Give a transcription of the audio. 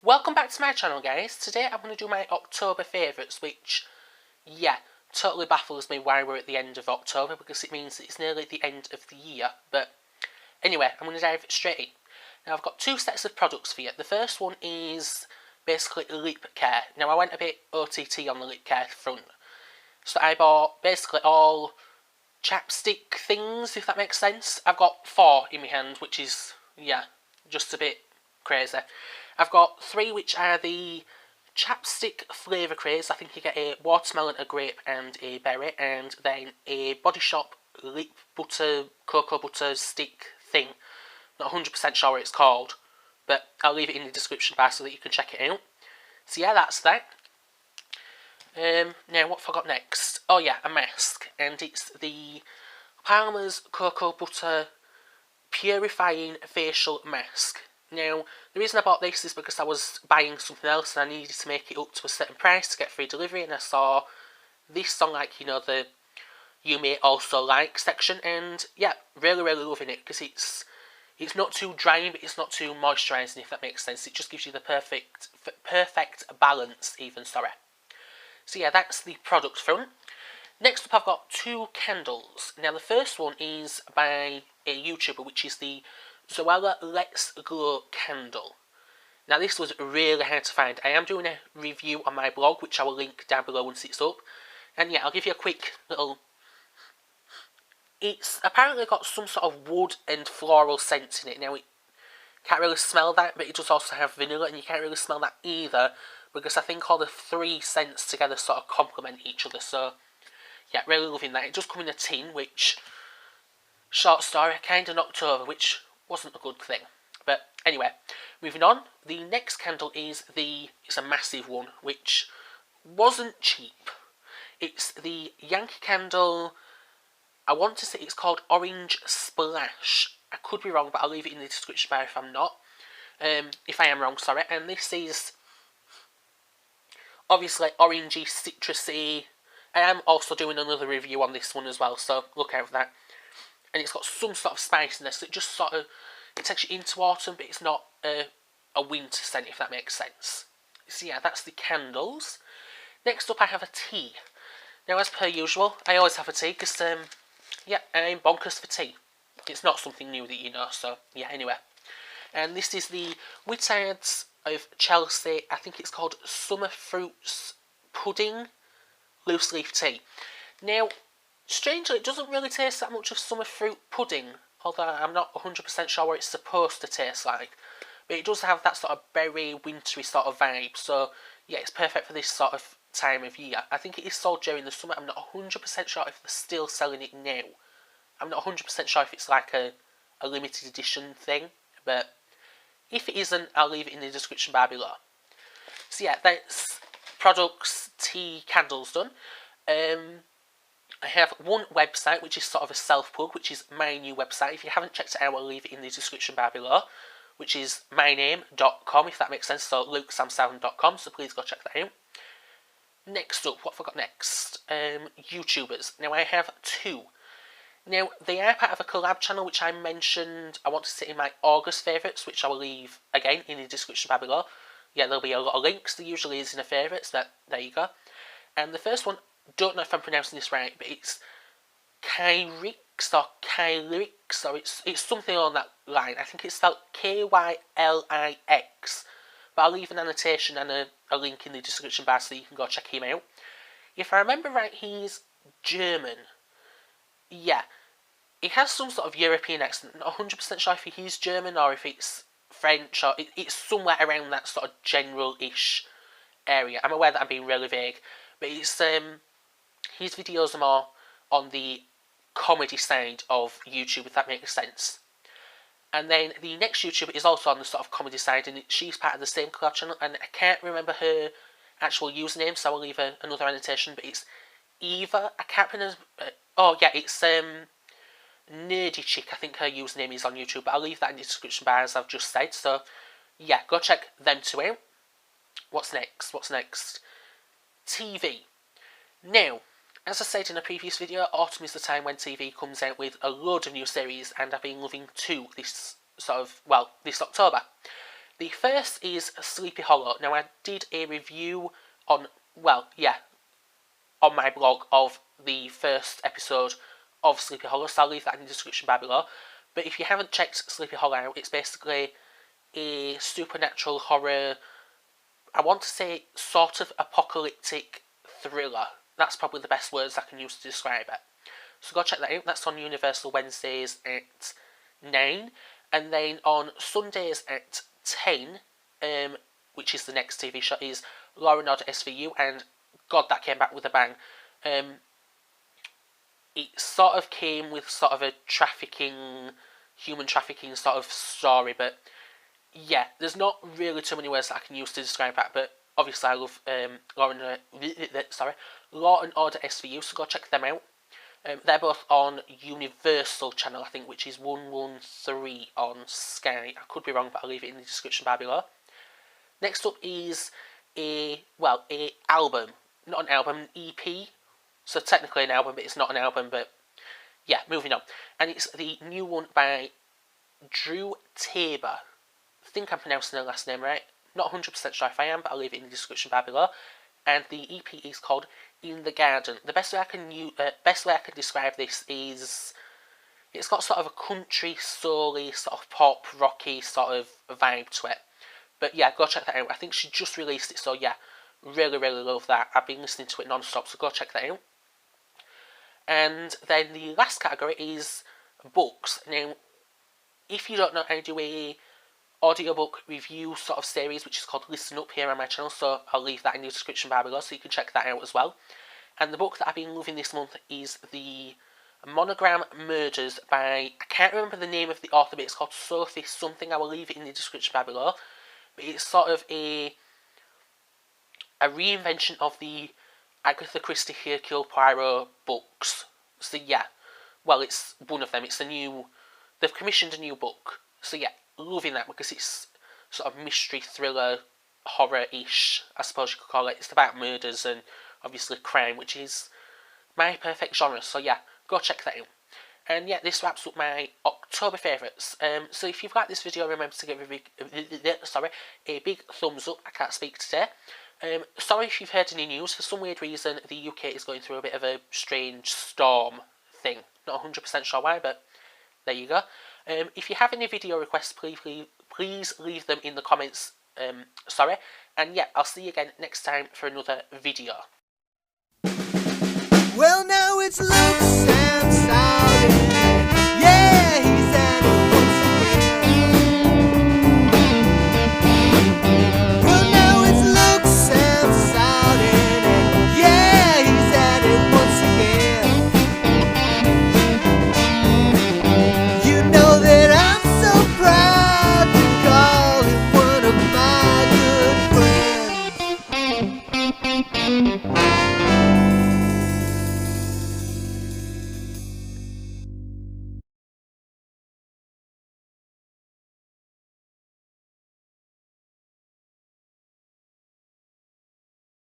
Welcome back to my channel, guys. Today I'm going to do my October favourites, which, yeah, totally baffles me why we're at the end of October, because it means that it's nearly the end of the year. But anyway, I'm going to dive straight in. Now, I've got two sets of products for you. The first one is basically lip care. Now, I went a bit OTT on the lip care front. So I bought basically all chapstick things, if that makes sense. I've got 4 in my hand, which is, yeah, just a bit crazy. I've got 3 which are the chapstick flavour craze. I think you get a watermelon, a grape and a berry, and then a Body Shop lip butter, cocoa butter stick thing. Not 100% sure what it's called, but I'll leave it in the description bar so that you can check it out. So yeah, that's that. Now, what have I got next? Oh yeah, a mask, and it's the Palmer's Cocoa Butter Purifying Facial Mask. Now, the reason I bought this is because I was buying something else and I needed to make it up to a certain price to get free delivery, and I saw this on, like, you know, the You May Also Like section, and yeah, really loving it, because it's not too drying, but it's not too moisturising, if that makes sense. It just gives you the perfect balance, even, sorry. So yeah, that's the product front. Next up, I've got 2 candles. Now, the first one is by a YouTuber, which is the Zoella Let's Glow candle. Now, this was really hard to find. I am doing a review on my blog, which I will link down below once it's up. And yeah, I'll give you a quick little... It's apparently got some sort of wood and floral scents in it. Now, it can't really smell that, but it does also have vanilla, and you can't really smell that either, because I think all the 3 scents together sort of complement each other. So yeah, really loving that. It does come in a tin, which, short story, kind of knocked over, which wasn't a good thing. But anyway, moving on. The next candle is it's a massive one, which wasn't cheap. It's the Yankee Candle. I want to say it's called Orange Splash. I could be wrong, but I'll leave it in the description bar if I'm not. If I am wrong, sorry. And this is obviously orangey, citrusy. I am also doing another review on this one as well, so look out for that. And it's got some sort of spiciness that just sort of, it takes you into autumn, but it's not a winter scent, if that makes sense. So yeah, that's the candles. Next up, I have a tea. Now, as per usual, I always have a tea, because, yeah, I'm bonkers for tea. It's not something new that you know, so yeah, anyway. And this is the Wizards of Chelsea, I think it's called Summer Fruits Pudding loose leaf tea. Now, strangely, it doesn't really taste that much of summer fruit pudding, although I'm not 100% sure what it's supposed to taste like. But it does have that sort of berry, wintry sort of vibe, so yeah, it's perfect for this sort of time of year. I think it is sold during the summer. I'm not 100% sure if they're still selling it now. I'm not 100% sure if it's like a limited edition thing, but if it isn't, I'll leave it in the description bar below. So yeah, that's products, tea, candles done. I have one website, which is sort of a self-plug, which is my new website. If you haven't checked it out, I'll leave it in the description bar below, which is myname.com, if that makes sense, so lukesamsouthern.com, so please go check that out. Next up, what have I got next? YouTubers. Now, I have 2. Now, they are part of a collab channel, which I mentioned, I want to say in my August favourites, which I will leave, again, in the description bar below. Yeah, there'll be a lot of links. There usually is in the favourites, but there you go. And the first one, don't know if I'm pronouncing this right, but it's Kyrix or Kylix, or it's something on that line. I think it's spelled Kylix, but I'll leave an annotation and a link in the description bar so you can go check him out. If I remember right, he's German. Yeah, he has some sort of European accent. Not 100% sure if he's German or if it's French, or it's somewhere around that sort of general-ish area. I'm aware that I'm being really vague, but it's his videos are more on the comedy side of YouTube, if that makes sense. And then the next YouTuber is also on the sort of comedy side, and she's part of the same collab channel, and I can't remember her actual username, so I'll leave another annotation, but it's Eva, I can't pronounce, oh yeah, it's Nerdy Chick, I think her username is on YouTube, but I'll leave that in the description bar as I've just said, so yeah, go check them 2 out. What's next? TV. Now, as I said in a previous video, autumn is the time when TV comes out with a load of new series, and I've been loving 2 this October. The first is Sleepy Hollow. Now, I did a review on, well, yeah, on my blog of the first episode of Sleepy Hollow, so I'll leave that in the description bar below. But if you haven't checked Sleepy Hollow out, it's basically a supernatural horror, I want to say sort of apocalyptic thriller. That's probably the best words I can use to describe it. So go check that out. That's on Universal Wednesdays at 9. And then on Sundays at 10, which is the next TV show, is Law and Order SVU. And God, that came back with a bang. It sort of came with sort of a human trafficking sort of story, but yeah, there's not really too many words that I can use to describe that, but obviously I love Law and Order SVU, so go check them out. They're both on Universal channel, I think, which is 113 on Sky. I could be wrong, but I'll leave it in the description bar below. Next up is a album. Not an album, an EP. So technically an album, but it's not an album, but yeah, moving on. And it's the new one by Drew Tabor. I think I'm pronouncing her last name right. Not 100% sure if I am, but I'll leave it in the description bar below. And the EP is called In the Garden. The best way I can describe this is it's got sort of a country, soul-y, sort of pop, rocky sort of vibe to it. But yeah, go check that out. I think she just released it, so yeah, really, really love that. I've been listening to it non-stop, so go check that out. And then the last category is books. Now, if you don't know, I do a audiobook review sort of series which is called Listen Up here on my channel, so I'll leave that in the description bar below so you can check that out as well. And the book that I've been loving this month is the Monogram Murders by, I can't remember the name of the author, but it's called Sophie something. I will leave it in the description bar below. But it's sort of a reinvention of the Agatha Christie Hercule Poirot books. So yeah, well, it's one of them. It's they've commissioned a new book. So yeah, loving that because it's sort of mystery thriller, horror-ish, I suppose you could call it. It's about murders and obviously crime, which is my perfect genre. So yeah, go check that out. And yeah, this wraps up my October favourites. So if you've liked this video, remember to give a big thumbs up. I can't speak today. Sorry if you've heard any news. For some weird reason, the UK is going through a bit of a strange storm thing. Not 100% sure why, but there you go. If you have any video requests, please leave them in the comments. And yeah, I'll see you again next time for another video. Well, now it's low